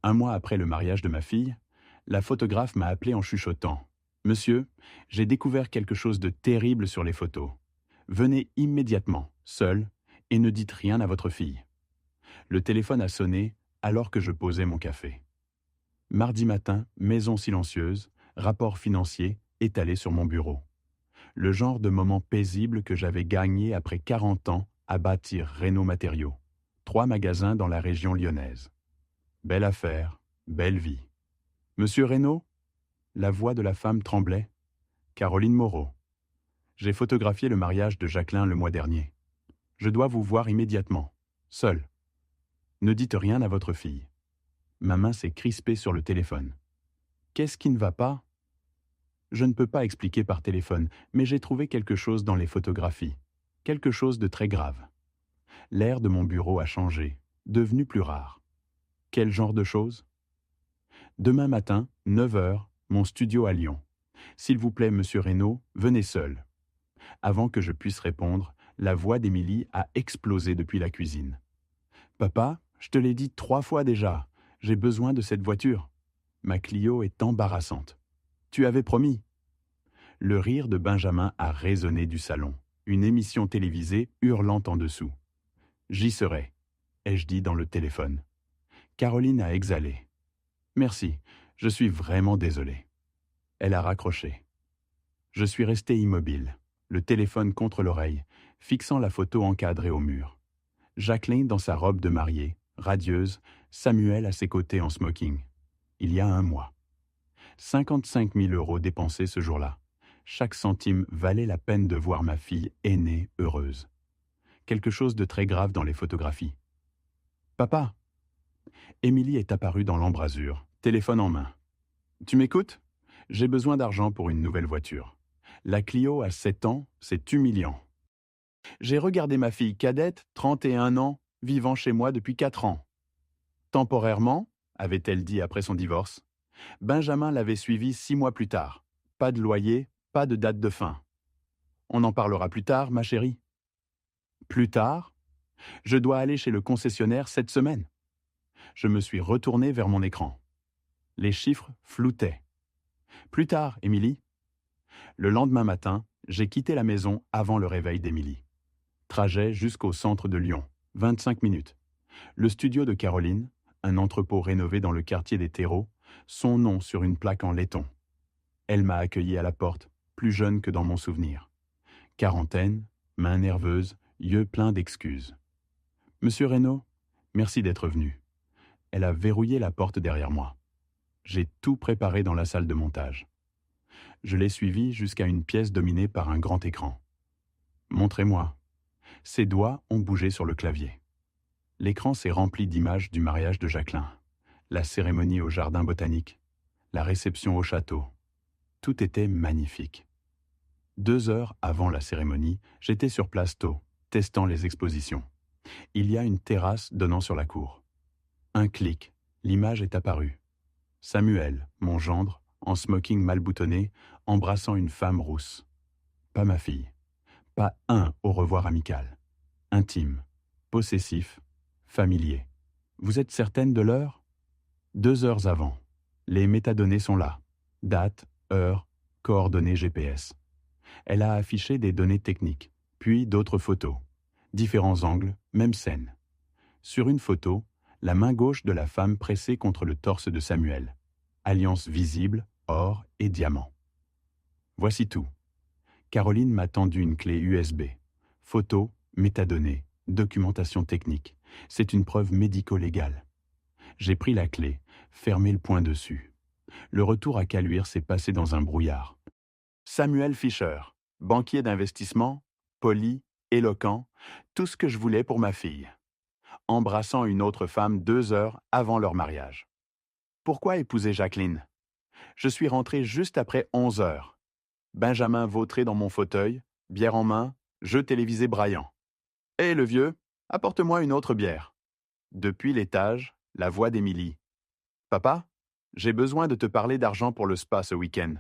Un mois après le mariage de ma fille, la photographe m'a appelé en chuchotant. Monsieur, j'ai découvert quelque chose de terrible sur les photos. Venez immédiatement, seul, et ne dites rien à votre fille. Le téléphone a sonné alors que je posais mon café. Mardi matin, maison silencieuse, rapport financier étalé sur mon bureau. Le genre de moment paisible que j'avais gagné après 40 ans à bâtir Renault Matériaux. 3 magasins dans la région lyonnaise. Belle affaire, belle vie. Monsieur Renault? La voix de la femme tremblait. Caroline Moreau. J'ai photographié le mariage de Jacqueline le mois dernier. Je dois vous voir immédiatement, seul. Ne dites rien à votre fille. Ma main s'est crispée sur le téléphone. Qu'est-ce qui ne va pas? Je ne peux pas expliquer par téléphone, mais j'ai trouvé quelque chose dans les photographies. Quelque chose de très grave. L'air de mon bureau a changé, devenu plus rare. Quel genre de choses? Demain matin, 9 heures, mon studio à Lyon. S'il vous plaît, monsieur Reynaud, venez seul. Avant que je puisse répondre, la voix d'Émilie a explosé depuis la cuisine. Papa, je te l'ai dit 3 fois déjà, j'ai besoin de cette voiture. Ma Clio est embarrassante. Tu avais promis. Le rire de Benjamin a résonné du salon, une émission télévisée hurlant en dessous. J'y serai, ai-je dit dans le téléphone. Caroline a exhalé. Merci, je suis vraiment désolé. Elle a raccroché. Je suis resté immobile, le téléphone contre l'oreille, fixant la photo encadrée au mur. Jacqueline dans sa robe de mariée, radieuse, Samuel à ses côtés en smoking. Il y a un mois. 55 000 € dépensés ce jour-là. Chaque centime valait la peine de voir ma fille aînée heureuse. Quelque chose de très grave dans les photographies. Papa! Émilie est apparue dans l'embrasure, téléphone en main. Tu m'écoutes? J'ai besoin d'argent pour une nouvelle voiture. La Clio à 7 ans, c'est humiliant. J'ai regardé ma fille cadette, 31 ans, vivant chez moi depuis 4 ans. Temporairement, avait-elle dit après son divorce. Benjamin l'avait suivie 6 mois plus tard. Pas de loyer, pas de date de fin. On en parlera plus tard, ma chérie. Plus tard? Je dois aller chez le concessionnaire cette semaine. Je me suis retourné vers mon écran. Les chiffres floutaient. Plus tard, Émilie. Le lendemain matin, j'ai quitté la maison avant le réveil d'Émilie. Trajet jusqu'au centre de Lyon, 25 minutes. Le studio de Caroline, un entrepôt rénové dans le quartier des terreaux, son nom sur une plaque en laiton. Elle m'a accueilli à la porte, plus jeune que dans mon souvenir. Quarantaine, main nerveuse, yeux pleins d'excuses. Monsieur Reynaud, merci d'être venu. Elle a verrouillé la porte derrière moi. J'ai tout préparé dans la salle de montage. Je l'ai suivie jusqu'à une pièce dominée par un grand écran. Montrez-moi. Ses doigts ont bougé sur le clavier. L'écran s'est rempli d'images du mariage de Jacqueline, la cérémonie au jardin botanique, la réception au château. Tout était magnifique. 2 heures avant la cérémonie, j'étais sur place tôt, testant les expositions. Il y a une terrasse donnant sur la cour. Un clic, l'image est apparue. Samuel, mon gendre, en smoking mal boutonné, embrassant une femme rousse. Pas ma fille. Pas un au revoir amical. Intime, possessif, familier. Vous êtes certaine de l'heure? 2 heures avant. Les métadonnées sont là. Date, heure, coordonnées GPS. Elle a affiché des données techniques, puis d'autres photos. Différents angles, même scène. Sur une photo, la main gauche de la femme pressée contre le torse de Samuel. Alliance visible, or et diamant. Voici tout. Caroline m'a tendu une clé USB. Photo, métadonnées, documentation technique. C'est une preuve médico-légale. J'ai pris la clé, fermé le poing dessus. Le retour à Caluire s'est passé dans un brouillard. Samuel Fischer, banquier d'investissement, poli, éloquent, tout ce que je voulais pour ma fille. Embrassant une autre femme 2 heures avant leur mariage. Pourquoi épouser Jacqueline? Je suis rentré juste après 11 heures. Benjamin vautré dans mon fauteuil, bière en main, jeu télévisé braillant. Hé, le vieux, apporte-moi une autre bière. Depuis l'étage, la voix d'Émilie. Papa, j'ai besoin de te parler d'argent pour le spa ce week-end.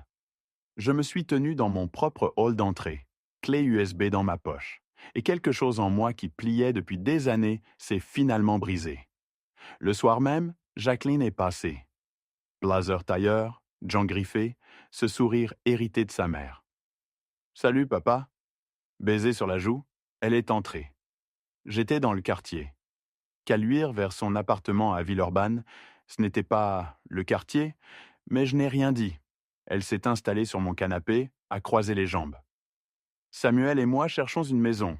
Je me suis tenu dans mon propre hall d'entrée, clé USB dans ma poche, et quelque chose en moi qui pliait depuis des années s'est finalement brisé. Le soir même, Jacqueline est passée. Blazer tailleur, Jean griffé, ce sourire hérité de sa mère. Salut, papa. Baiser sur la joue, elle est entrée. J'étais dans le quartier. Qu'à luire vers son appartement à Villeurbanne, ce n'était pas le quartier, mais je n'ai rien dit. Elle s'est installée sur mon canapé, à croiser les jambes. Samuel et moi cherchons une maison.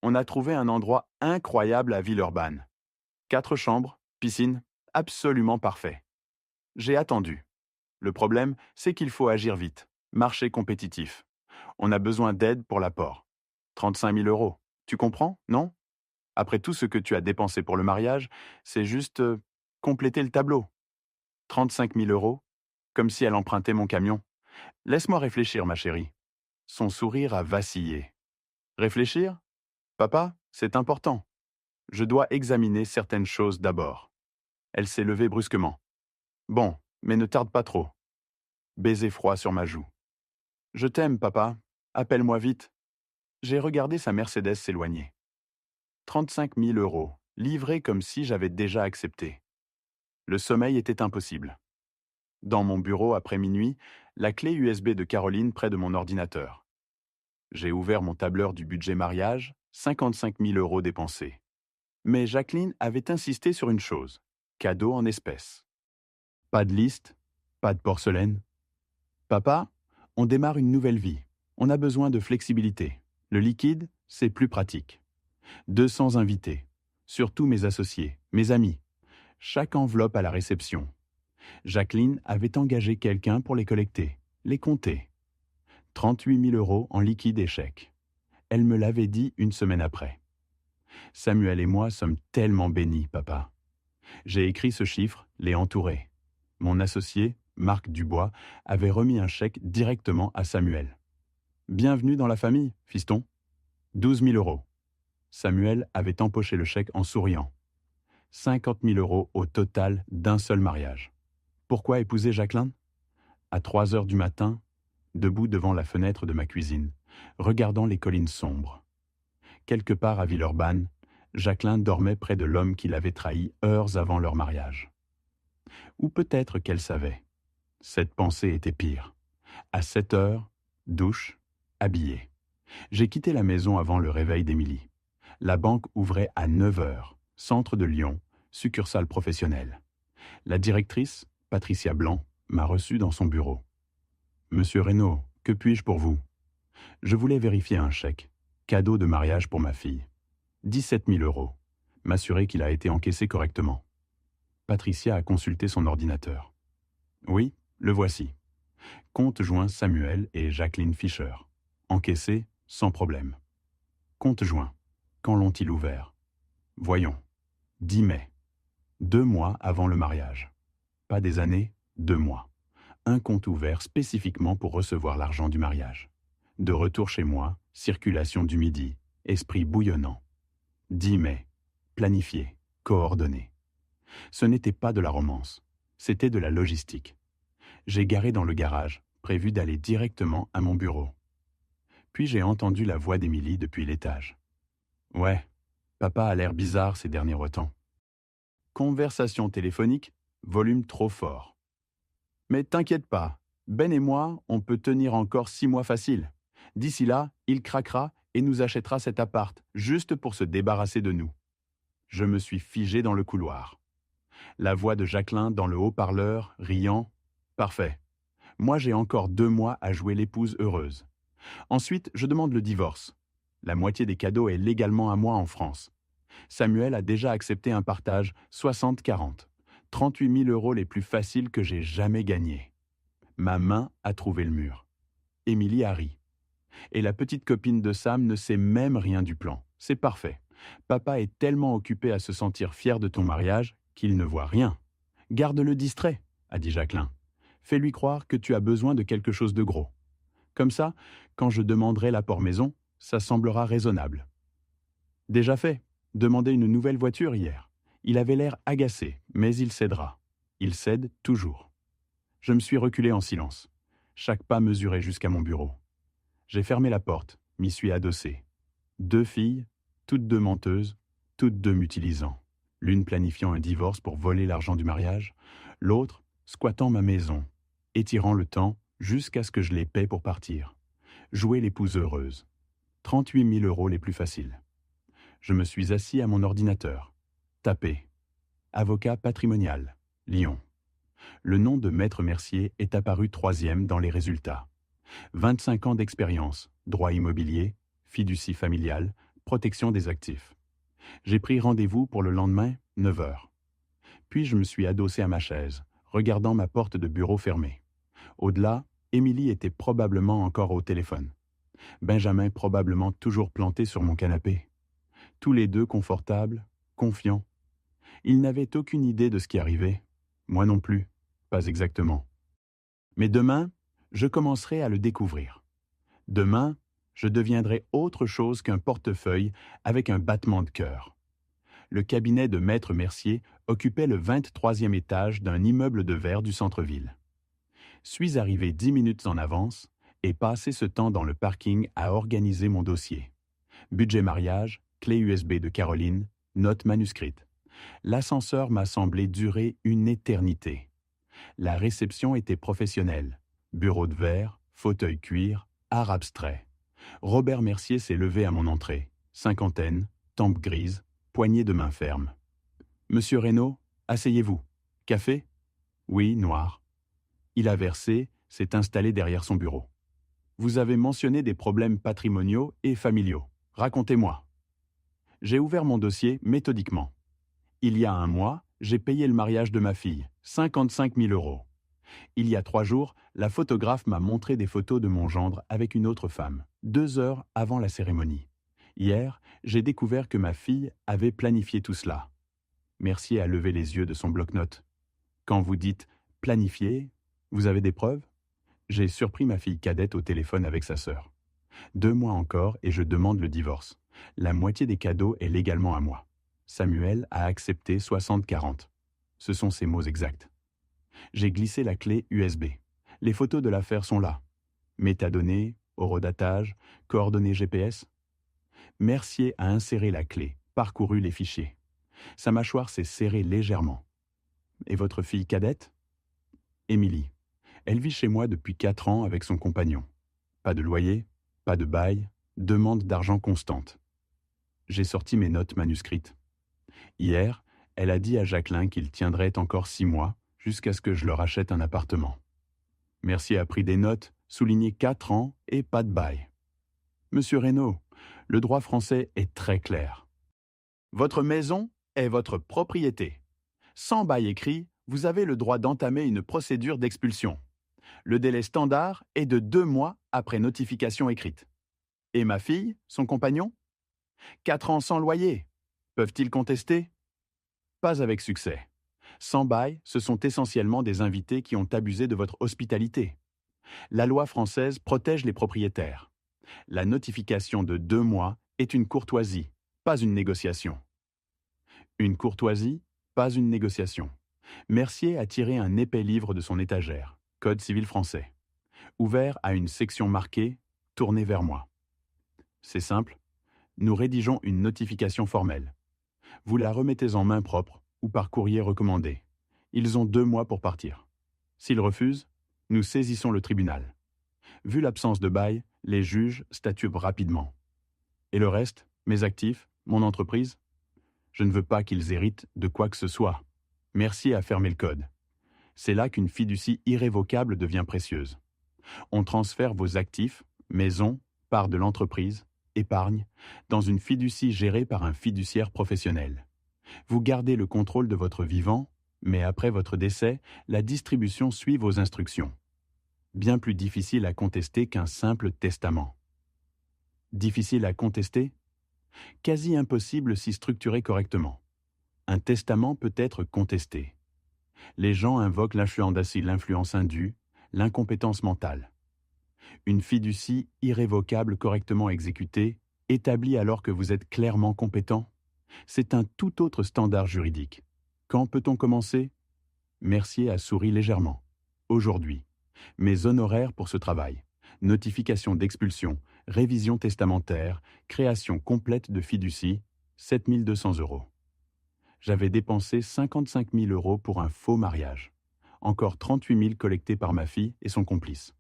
On a trouvé un endroit incroyable à Villeurbanne. 4 chambres, piscine, absolument parfait. J'ai attendu. Le problème, c'est qu'il faut agir vite. Marché compétitif. On a besoin d'aide pour l'apport. 35 000 euros. Tu comprends, non? Après tout ce que tu as dépensé pour le mariage, c'est juste compléter le tableau. 35 000 euros, comme si elle empruntait mon camion. Laisse-moi réfléchir, ma chérie. Son sourire a vacillé. Réfléchir? Papa, c'est important. Je dois examiner certaines choses d'abord. Elle s'est levée brusquement. Bon, mais ne tarde pas trop. Baiser froid sur ma joue. Je t'aime, papa. Appelle-moi vite. J'ai regardé sa Mercedes s'éloigner. 35 000 euros, livrés comme si j'avais déjà accepté. Le sommeil était impossible. Dans mon bureau après minuit, la clé USB de Caroline près de mon ordinateur. J'ai ouvert mon tableur du budget mariage, 55 000 euros dépensés. Mais Jacqueline avait insisté sur une chose, cadeau en espèces. Pas de liste, pas de porcelaine. Papa, on démarre une nouvelle vie. On a besoin de flexibilité. Le liquide, c'est plus pratique. 200 invités, surtout mes associés, mes amis. Chaque enveloppe à la réception. Jacqueline avait engagé quelqu'un pour les collecter, les compter. 38 000 euros en liquide et chèque. Elle me l'avait dit une semaine après. Samuel et moi sommes tellement bénis, papa. J'ai écrit ce chiffre, l'ai entouré. Mon associé, Marc Dubois, avait remis un chèque directement à Samuel. Bienvenue dans la famille, fiston. 12 000 euros. Samuel avait empoché le chèque en souriant. 50 000 euros au total d'un seul mariage. Pourquoi épouser Jacqueline? À 3 heures du matin, debout devant la fenêtre de ma cuisine, regardant les collines sombres. Quelque part à Villeurbanne, Jacqueline dormait près de l'homme qui l'avait trahi heures avant leur mariage. Ou peut-être qu'elle savait. Cette pensée était pire. À 7 heures, douche, habillé. J'ai quitté la maison avant le réveil d'Émilie. La banque ouvrait à 9 heures, centre de Lyon, succursale professionnelle. La directrice, Patricia Blanc, m'a reçu dans son bureau. « Monsieur Reynaud, que puis-je pour vous ?» Je voulais vérifier un chèque. Cadeau de mariage pour ma fille. 17 000 euros. M'assurer qu'il a été encaissé correctement. Patricia a consulté son ordinateur. Oui, le voici. Compte joint Samuel et Jacqueline Fischer. Encaissé, sans problème. Compte joint. Quand l'ont-ils ouvert? Voyons. 10 mai. 2 mois avant le mariage. Pas des années, 2 mois. Un compte ouvert spécifiquement pour recevoir l'argent du mariage. De retour chez moi, circulation du midi, esprit bouillonnant. 10 mai. Planifié, coordonné. Ce n'était pas de la romance, c'était de la logistique. J'ai garé dans le garage, prévu d'aller directement à mon bureau. Puis j'ai entendu la voix d'Émilie depuis l'étage. « Ouais, papa a l'air bizarre ces derniers temps. » Conversation téléphonique, volume trop fort. « Mais t'inquiète pas, Ben et moi, on peut tenir encore 6 mois facile. D'ici là, il craquera et nous achètera cet appart, juste pour se débarrasser de nous. » Je me suis figé dans le couloir. La voix de Jacqueline dans le haut-parleur, riant. « Parfait. Moi j'ai encore 2 mois à jouer l'épouse heureuse. Ensuite, je demande le divorce. La moitié des cadeaux est légalement à moi en France. Samuel a déjà accepté un partage 60-40. 38 000 euros les plus faciles que j'ai jamais gagnés. Ma main a trouvé le mur. Émilie a ri. Et la petite copine de Sam ne sait même rien du plan. C'est parfait. Papa est tellement occupé à se sentir fier de ton mariage qu'il ne voit rien. Garde-le distrait, a dit Jacqueline. Fais-lui croire que tu as besoin de quelque chose de gros. Comme ça, quand je demanderai l'apport maison, ça semblera raisonnable. Déjà fait, demandé une nouvelle voiture hier. Il avait l'air agacé, mais il cédera. Il cède toujours. Je me suis reculé en silence. Chaque pas mesuré jusqu'à mon bureau. J'ai fermé la porte, m'y suis adossé. 2 filles, toutes 2 menteuses, toutes 2 m'utilisant. l'une planifiant un divorce pour voler l'argent du mariage, l'autre squattant ma maison, étirant le temps jusqu'à ce que je les paie pour partir. Jouer l'épouse heureuse. 38 000 € les plus faciles. Je me suis assis à mon ordinateur. Tapé. Avocat patrimonial. Lyon. Le nom de Maître Mercier est apparu troisième dans les résultats. 25 ans d'expérience, droit immobilier, fiducie familiale, protection des actifs. J'ai pris rendez-vous pour le lendemain, 9 heures. Puis je me suis adossé à ma chaise, regardant ma porte de bureau fermée. Au-delà, Émilie était probablement encore au téléphone. Benjamin probablement toujours planté sur mon canapé. Tous les deux confortables, confiants. Ils n'avaient aucune idée de ce qui arrivait. Moi non plus, pas exactement. Mais demain, je commencerai à le découvrir. Demain, je deviendrai autre chose qu'un portefeuille avec un battement de cœur. Le cabinet de Maître Mercier occupait le 23e étage d'un immeuble de verre du centre-ville. Suis arrivé 10 minutes en avance et passé ce temps dans le parking à organiser mon dossier. Budget mariage, clé USB de Caroline, note manuscrite. L'ascenseur m'a semblé durer une éternité. La réception était professionnelle. Bureau de verre, fauteuil cuir, art abstrait. Robert Mercier s'est levé à mon entrée. Cinquantaine, tempe grise, poignée de main ferme. « Monsieur Reynaud, asseyez-vous. Café ?»« Oui, noir. » Il a versé, s'est installé derrière son bureau. « Vous avez mentionné des problèmes patrimoniaux et familiaux. Racontez-moi. » J'ai ouvert mon dossier méthodiquement. Il y a un mois, j'ai payé le mariage de ma fille, 55 000 €. Il y a 3 jours, la photographe m'a montré des photos de mon gendre avec une autre femme, 2 heures avant la cérémonie. Hier, j'ai découvert que ma fille avait planifié tout cela. Mercier a levé les yeux de son bloc-notes. Quand vous dites « planifier », vous avez des preuves ? J'ai surpris ma fille cadette au téléphone avec sa sœur. 2 mois encore et je demande le divorce. La moitié des cadeaux est légalement à moi. Samuel a accepté 60-40. Ce sont ses mots exacts. J'ai glissé la clé USB. Les photos de l'affaire sont là. Métadonnées, horodatage, coordonnées GPS. Mercier a inséré la clé, parcouru les fichiers. Sa mâchoire s'est serrée légèrement. Et votre fille cadette ? Émilie. Elle vit chez moi depuis 4 ans avec son compagnon. Pas de loyer, pas de bail, demande d'argent constante. J'ai sorti mes notes manuscrites. Hier, elle a dit à Jacqueline qu'il tiendrait encore 6 mois jusqu'à ce que je leur achète un appartement. Mercier a pris des notes, souligné 4 ans et pas de bail. Monsieur Reynaud, le droit français est très clair. Votre maison est votre propriété. Sans bail écrit, vous avez le droit d'entamer une procédure d'expulsion. Le délai standard est de 2 mois après notification écrite. Et ma fille, son compagnon ? 4 ans sans loyer. Peuvent-ils contester ? Pas avec succès. Sans bail, ce sont essentiellement des invités qui ont abusé de votre hospitalité. La loi française protège les propriétaires. La notification de 2 mois est une courtoisie, pas une négociation. Une courtoisie, pas une négociation. Mercier a tiré un épais livre de son étagère, Code civil français. Ouvert à une section marquée « Tournez vers moi ». C'est simple, nous rédigeons une notification formelle. Vous la remettez en main propre ou par courrier recommandé. Ils ont 2 mois pour partir. S'ils refusent, nous saisissons le tribunal. Vu l'absence de bail, les juges statuent rapidement. Et le reste, mes actifs, mon entreprise ? Je ne veux pas qu'ils héritent de quoi que ce soit. Mercier a fermé le code. C'est là qu'une fiducie irrévocable devient précieuse. On transfère vos actifs, maison, part de l'entreprise, épargne, dans une fiducie gérée par un fiduciaire professionnel. Vous gardez le contrôle de votre vivant, mais après votre décès, la distribution suit vos instructions. Bien plus difficile à contester qu'un simple testament. Difficile à contester ? Quasi impossible si structuré correctement. Un testament peut être contesté. Les gens invoquent l'influence indue, l'incompétence mentale. Une fiducie irrévocable correctement exécutée, établie alors que vous êtes clairement compétent, c'est un tout autre standard juridique. Quand peut-on commencer ? Mercier a souri légèrement. Aujourd'hui. Mes honoraires pour ce travail. Notification d'expulsion, révision testamentaire, création complète de fiducie, 7 200 €. J'avais dépensé 55 000 € pour un faux mariage. Encore 38 000 collectés par ma fille et son complice.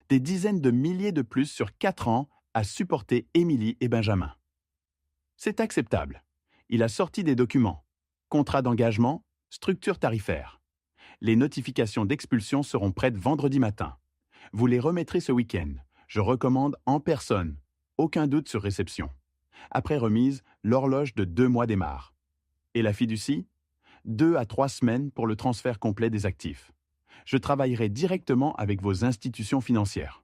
Des dizaines de milliers de plus sur 4 ans à supporter Émilie et Benjamin. C'est acceptable. Il a sorti des documents. Contrat d'engagement, structure tarifaire. Les notifications d'expulsion seront prêtes vendredi matin. Vous les remettrez ce week-end. Je recommande en personne. Aucun doute sur réception. Après remise, l'horloge de 2 mois démarre. Et la fiducie ? 2 à 3 semaines pour le transfert complet des actifs. Je travaillerai directement avec vos institutions financières.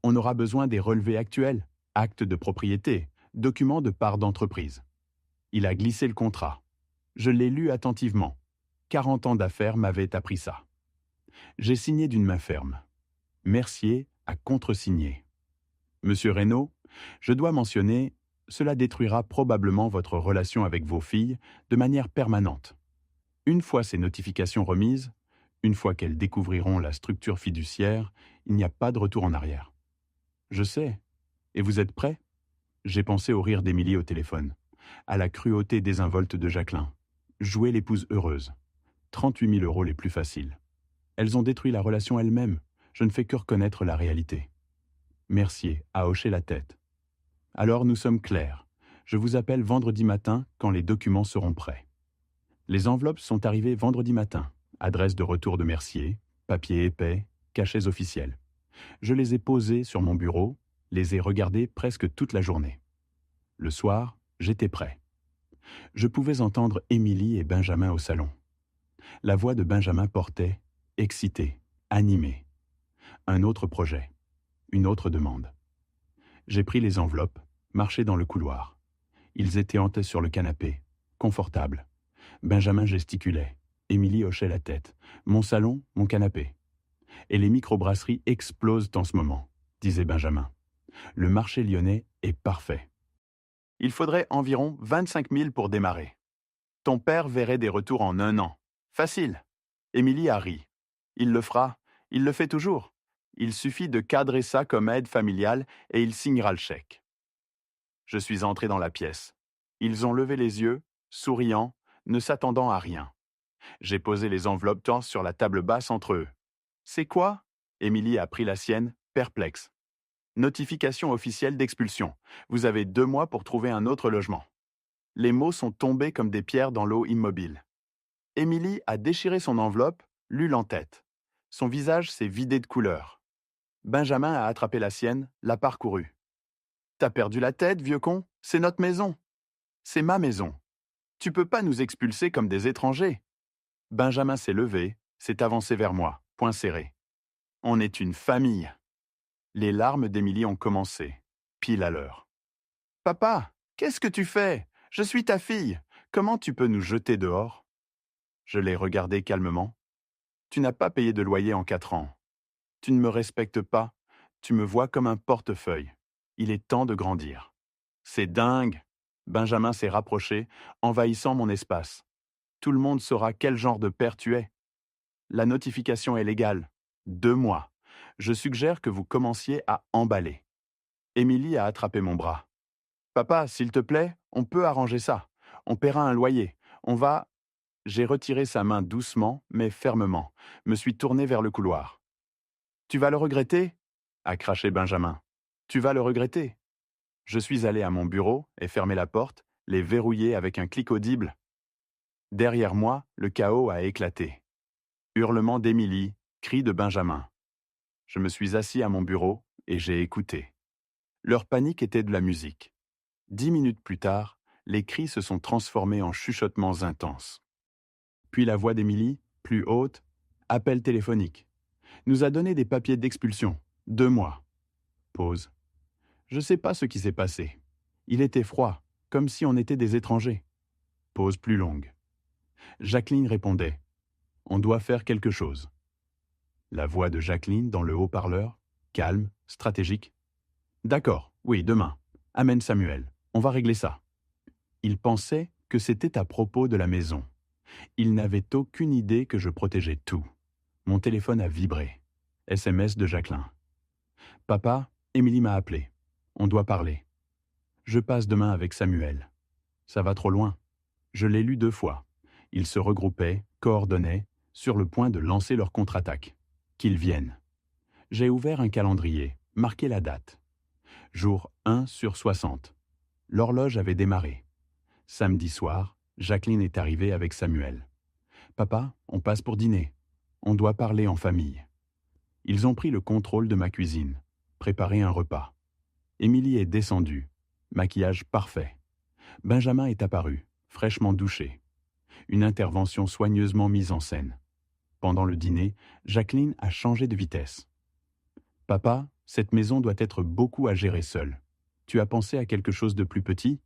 On aura besoin des relevés actuels, actes de propriété, documents de part d'entreprise. Il a glissé le contrat. Je l'ai lu attentivement. 40 ans d'affaires m'avaient appris ça. J'ai signé d'une main ferme. Mercier a contresigné. Monsieur Reynaud, je dois mentionner, cela détruira probablement votre relation avec vos filles de manière permanente. Une fois ces notifications remises, une fois qu'elles découvriront la structure fiduciaire, il n'y a pas de retour en arrière. Je sais. Et vous êtes prêts ? J'ai pensé au rire d'Émilie au téléphone, à la cruauté désinvolte de Jacqueline. Jouer l'épouse heureuse. 38 000 € les plus faciles. Elles ont détruit la relation elle-même. Je ne fais que reconnaître la réalité. Mercier a hoché la tête. Alors nous sommes clairs. Je vous appelle vendredi matin quand les documents seront prêts. Les enveloppes sont arrivées vendredi matin. Adresse de retour de Mercier, papier épais, cachets officiels. Je les ai posés sur mon bureau, les ai regardés presque toute la journée. Le soir, j'étais prêt. Je pouvais entendre Émilie et Benjamin au salon. La voix de Benjamin portait, excité, animé. Un autre projet, une autre demande. J'ai pris les enveloppes, marché dans le couloir. Ils étaient hantés sur le canapé, confortables. Benjamin gesticulait, Émilie hochait la tête. Mon salon, mon canapé. Et les microbrasseries explosent en ce moment, disait Benjamin. Le marché lyonnais est parfait. Il faudrait environ 25 000 pour démarrer. Ton père verrait des retours en 1 an. Facile. Émilie a ri. Il le fera. Il le fait toujours. Il suffit de cadrer ça comme aide familiale et il signera le chèque. Je suis entré dans la pièce. Ils ont levé les yeux, souriants, ne s'attendant à rien. J'ai posé les enveloppes tant sur la table basse entre eux. C'est quoi ? Émilie a pris la sienne, perplexe. Notification officielle d'expulsion. Vous avez 2 mois pour trouver un autre logement. Les mots sont tombés comme des pierres dans l'eau immobile. Émilie a déchiré son enveloppe, lu l'en-tête. Son visage s'est vidé de couleur. Benjamin a attrapé la sienne, l'a parcourue. T'as perdu la tête, vieux con ? C'est notre maison. C'est ma maison. Tu peux pas nous expulser comme des étrangers. Benjamin s'est levé, s'est avancé vers moi, poing serré. On est une famille. Les larmes d'Émilie ont commencé, pile à l'heure. Papa, qu'est-ce que tu fais ? Je suis ta fille. Comment tu peux nous jeter dehors ? Je l'ai regardé calmement. Tu n'as pas payé de loyer en 4 ans. Tu ne me respectes pas. Tu me vois comme un portefeuille. Il est temps de grandir. C'est dingue. Benjamin s'est rapproché, envahissant mon espace. Tout le monde saura quel genre de père tu es. La notification est légale. 2 mois. Je suggère que vous commenciez à emballer. Émilie a attrapé mon bras. Papa, s'il te plaît, on peut arranger ça. On paiera un loyer. On va... J'ai retiré sa main doucement, mais fermement. Me suis tourné vers le couloir. Tu vas le regretter ? A craché Benjamin. Tu vas le regretter. Je suis allé à mon bureau et fermé la porte, les verrouillé avec un clic audible. Derrière moi, le chaos a éclaté. Hurlements d'Émilie, cris de Benjamin. Je me suis assis à mon bureau et j'ai écouté. Leur panique était de la musique. 10 minutes plus tard, les cris se sont transformés en chuchotements intenses. Puis la voix d'Émilie, plus haute, appel téléphonique. Nous a donné des papiers d'expulsion. 2 mois. Pause. Je ne sais pas ce qui s'est passé. Il était froid, comme si on était des étrangers. Pause plus longue. Jacqueline répondait. On doit faire quelque chose. La voix de Jacqueline dans le haut-parleur, calme, stratégique. D'accord, oui, demain. Amène Samuel. On va régler ça. Il pensait que c'était à propos de la maison. Il n'avait aucune idée que je protégeais tout. Mon téléphone a vibré. SMS de Jacqueline. Papa, Émilie m'a appelé. On doit parler. Je passe demain avec Samuel. Ça va trop loin. Je l'ai lu 2 fois. Ils se regroupaient, coordonnaient, sur le point de lancer leur contre-attaque. Qu'ils viennent. J'ai ouvert un calendrier, marqué la date. Jour 1 sur 60. L'horloge avait démarré. Samedi soir, Jacqueline est arrivée avec Samuel. Papa, on passe pour dîner. On doit parler en famille. Ils ont pris le contrôle de ma cuisine, préparé un repas. Émilie est descendue, maquillage parfait. Benjamin est apparu, fraîchement douché. Une intervention soigneusement mise en scène. Pendant le dîner, Jacqueline a changé de vitesse. Papa, cette maison doit être beaucoup à gérer seule. Tu as pensé à quelque chose de plus petit?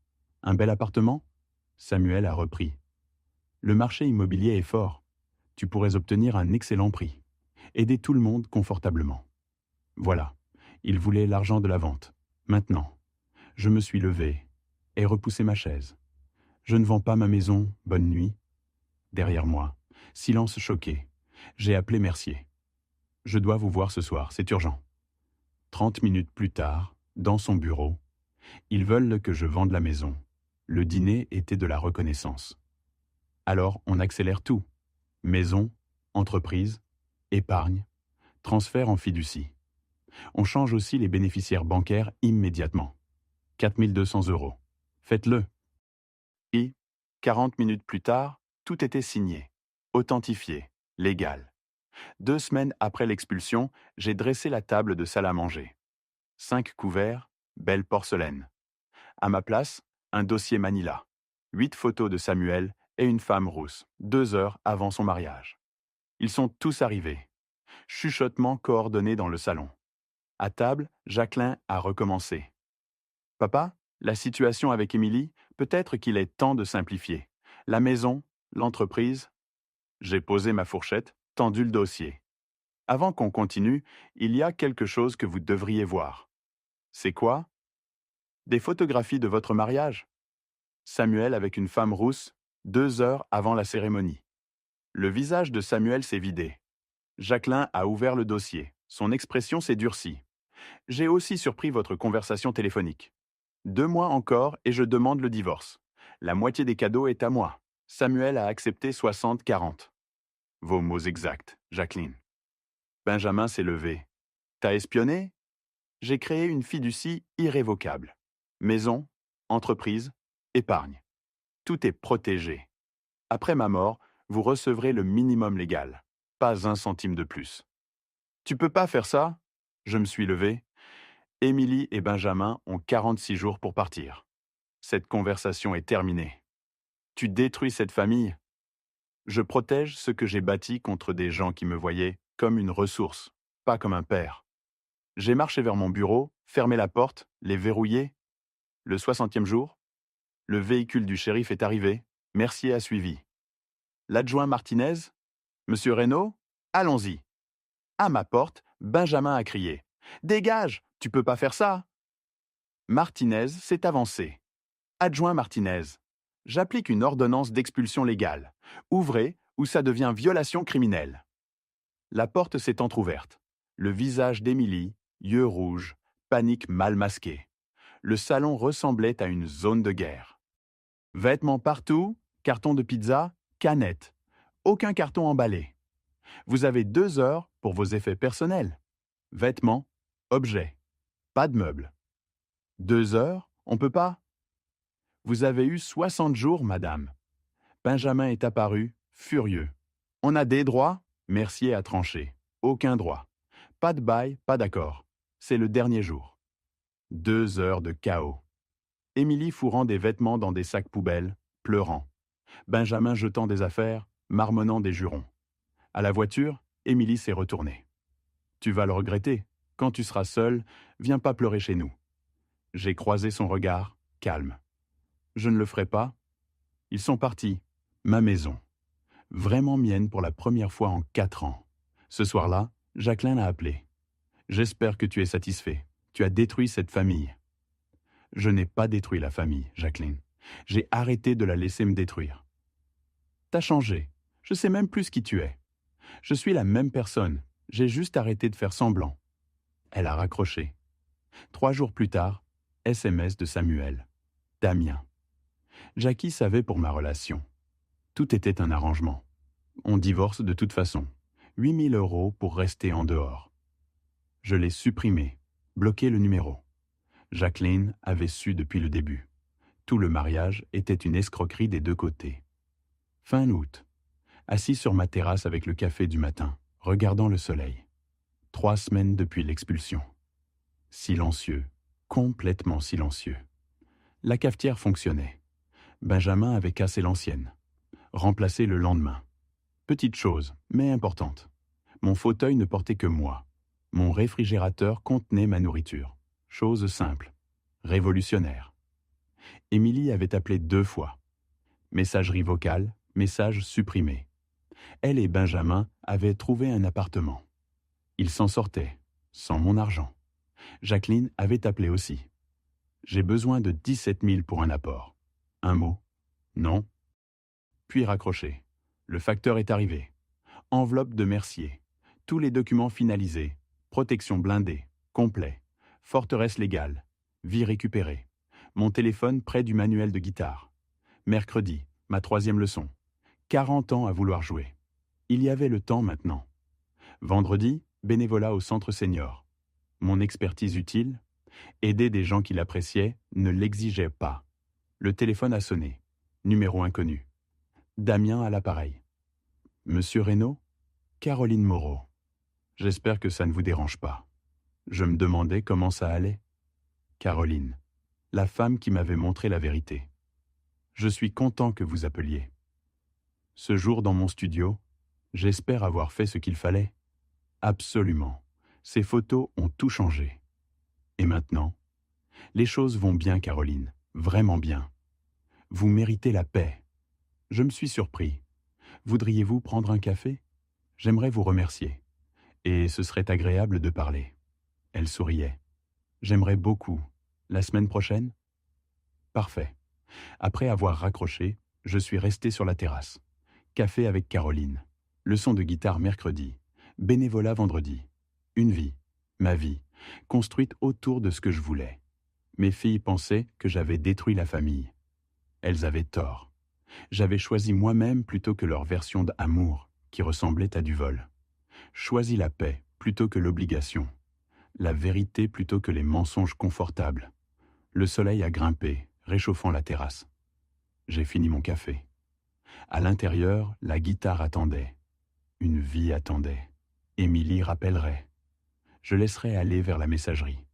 Un bel appartement? Samuel a repris. Le marché immobilier est fort. Tu pourrais obtenir un excellent prix. Aider tout le monde confortablement. Voilà, il voulait l'argent de la vente. Maintenant, je me suis levé et repoussé ma chaise. Je ne vends pas ma maison, bonne nuit. Derrière moi, silence choqué. J'ai appelé Mercier. Je dois vous voir ce soir, c'est urgent. 30 minutes plus tard, dans son bureau, ils veulent que je vende la maison. Le dîner était de la reconnaissance. Alors on accélère tout. Maison, entreprise, épargne, transfert en fiducie. On change aussi les bénéficiaires bancaires immédiatement. 4 200 €. Faites-le. Et, 40 minutes plus tard, tout était signé, authentifié, légal. 2 semaines après l'expulsion, j'ai dressé la table de salle à manger. 5 couverts, belle porcelaine. À ma place, un dossier Manila. 8 photos de Samuel et une femme rousse, 2 heures avant son mariage. Ils sont tous arrivés. Chuchotement coordonné dans le salon. À table, Jacqueline a recommencé. Papa, la situation avec Émilie, peut-être qu'il est temps de simplifier. La maison, l'entreprise. J'ai posé ma fourchette, tendu le dossier. Avant qu'on continue, il y a quelque chose que vous devriez voir. C'est quoi? Des photographies de votre mariage. Samuel avec une femme rousse, 2 heures avant la cérémonie. Le visage de Samuel s'est vidé. Jacqueline a ouvert le dossier. Son expression s'est durcie. J'ai aussi surpris votre conversation téléphonique. 2 mois encore et je demande le divorce. La moitié des cadeaux est à moi. Samuel a accepté 60-40. Vos mots exacts, Jacqueline. Benjamin s'est levé. T'as espionné? J'ai créé une fiducie irrévocable. Maison, entreprise, épargne. Tout est protégé. Après ma mort, vous recevrez le minimum légal. Pas un centime de plus. Tu peux pas faire ça? Je me suis levé. Émilie et Benjamin ont 46 jours pour partir. Cette conversation est terminée. Tu détruis cette famille? Je protège ce que j'ai bâti contre des gens qui me voyaient comme une ressource, pas comme un père. J'ai marché vers mon bureau, fermé la porte, les verrouillé. Le 60e jour, le véhicule du shérif est arrivé. Mercier a suivi. L'adjoint Martinez? Monsieur Reynaud? Allons-y. À ma porte, Benjamin a crié. Dégage, tu peux pas faire ça. Martinez s'est avancé. Adjoint Martinez, j'applique une ordonnance d'expulsion légale. Ouvrez ou ça devient violation criminelle. La porte s'est entr'ouverte. Le visage d'Émilie, yeux rouges, panique mal masquée. Le salon ressemblait à une zone de guerre. Vêtements partout, carton de pizza, canettes. Aucun carton emballé. Vous avez 2 heures pour vos effets personnels. Vêtements, objets. Pas de meubles. 2 heures, on peut pas? Vous avez eu 60 jours, madame. Benjamin est apparu, furieux. On a des droits? Mercier a tranché. Aucun droit. Pas de bail, pas d'accord. C'est le dernier jour. 2 heures de chaos. Émilie fourrant des vêtements dans des sacs poubelles, pleurant. Benjamin jetant des affaires, marmonnant des jurons. À la voiture, Émilie s'est retournée. Tu vas le regretter. Quand tu seras seul, viens pas pleurer chez nous. J'ai croisé son regard, calme. Je ne le ferai pas. Ils sont partis. Ma maison. Vraiment mienne pour la première fois en 4 ans. Ce soir-là, Jacqueline a appelé. J'espère que tu es satisfait. Tu as détruit cette famille. Je n'ai pas détruit la famille, Jacqueline. J'ai arrêté de la laisser me détruire. T'as changé. Je sais même plus qui tu es. Je suis la même personne. J'ai juste arrêté de faire semblant. Elle a raccroché. 3 jours plus tard, SMS de Samuel. Damien. Jackie savait pour ma relation. Tout était un arrangement. On divorce de toute façon. 8 000 € pour rester en dehors. Je l'ai supprimé, bloqué le numéro. Jacqueline avait su depuis le début. Tout le mariage était une escroquerie des deux côtés. Fin août, assis sur ma terrasse avec le café du matin, regardant le soleil. 3 semaines depuis l'expulsion. Silencieux, complètement silencieux. La cafetière fonctionnait. Benjamin avait cassé l'ancienne. Remplacé le lendemain. Petite chose, mais importante. Mon fauteuil ne portait que moi. Mon réfrigérateur contenait ma nourriture. Chose simple. Révolutionnaire. Émilie avait appelé 2 fois. Messagerie vocale, message supprimé. Elle et Benjamin avaient trouvé un appartement. Ils s'en sortaient, sans mon argent. Jacqueline avait appelé aussi. J'ai besoin de 17 000 pour un apport. Un mot. Non. Puis raccroché. Le facteur est arrivé. Enveloppe de Mercier. Tous les documents finalisés. Protection blindée. Complet. Forteresse légale. Vie récupérée. Mon téléphone près du manuel de guitare. Mercredi, ma 3e leçon. 40 ans à vouloir jouer. Il y avait le temps maintenant. Vendredi, bénévolat au centre senior. Mon expertise utile, aider des gens qui l'appréciaient, ne l'exigeait pas. Le téléphone a sonné. Numéro inconnu. Damien à l'appareil. Monsieur Reynaud? Caroline Moreau. J'espère que ça ne vous dérange pas. Je me demandais comment ça allait. Caroline, la femme qui m'avait montré la vérité. Je suis content que vous appeliez. Ce jour dans mon studio, j'espère avoir fait ce qu'il fallait. Absolument. Ces photos ont tout changé. Et maintenant? Les choses vont bien, Caroline, vraiment bien. Vous méritez la paix. Je me suis surpris. Voudriez-vous prendre un café? J'aimerais vous remercier. Et ce serait agréable de parler. Elle souriait. J'aimerais beaucoup. La semaine prochaine? Parfait. Après avoir raccroché, je suis resté sur la terrasse. Café avec Caroline. Leçon de guitare mercredi. Bénévolat vendredi. Une vie, ma vie, construite autour de ce que je voulais. Mes filles pensaient que j'avais détruit la famille. Elles avaient tort. J'avais choisi moi-même plutôt que leur version d'amour, qui ressemblait à du vol. Choisi la paix plutôt que l'obligation. La vérité plutôt que les mensonges confortables. Le soleil a grimpé, réchauffant la terrasse. J'ai fini mon café. À l'intérieur, la guitare attendait. Une vie attendait. Émilie rappellerait. Je laisserais aller vers la messagerie.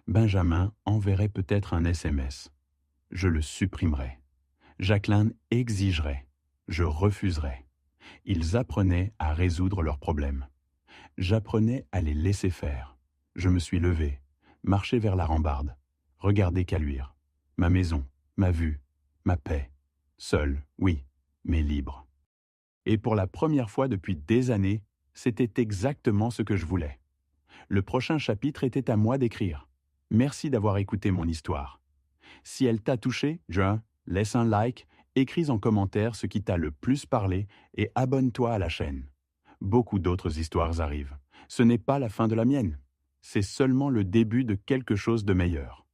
Benjamin enverrait peut-être un SMS. Je le supprimerais. Jacqueline exigerait. Je refuserais. Ils apprenaient à résoudre leurs problèmes. J'apprenais à les laisser faire. Je me suis levé, marché vers la rambarde, regardé Caluire. Ma maison, ma vue, ma paix. Seul, oui, mais libre. Et pour la première fois depuis des années, c'était exactement ce que je voulais. Le prochain chapitre était à moi d'écrire. Merci d'avoir écouté mon histoire. Si elle t'a touché, laisse un like, écris en commentaire ce qui t'a le plus parlé et abonne-toi à la chaîne. Beaucoup d'autres histoires arrivent. Ce n'est pas la fin de la mienne. C'est seulement le début de quelque chose de meilleur.